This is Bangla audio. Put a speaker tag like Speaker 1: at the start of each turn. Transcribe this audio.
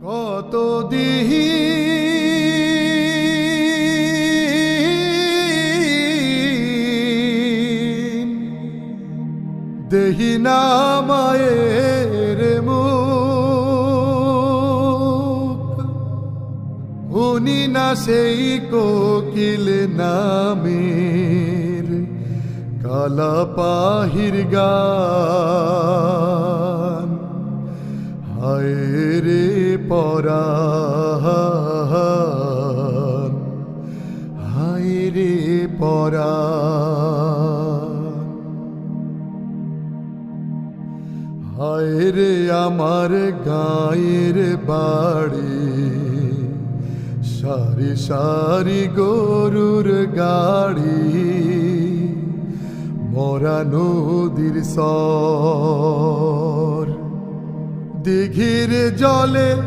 Speaker 1: কত দিন দেহি না মায়ের মুখ, শুনি না সেই কোকিল নামের কালা পাহির গান। হায় রে পরাণ, হায় রে পরাণ, হায় রে আমার গায়ের বাড়ি, সারি সারি গরুর গাড়ি, মরা নদীর সর, দিঘির জলে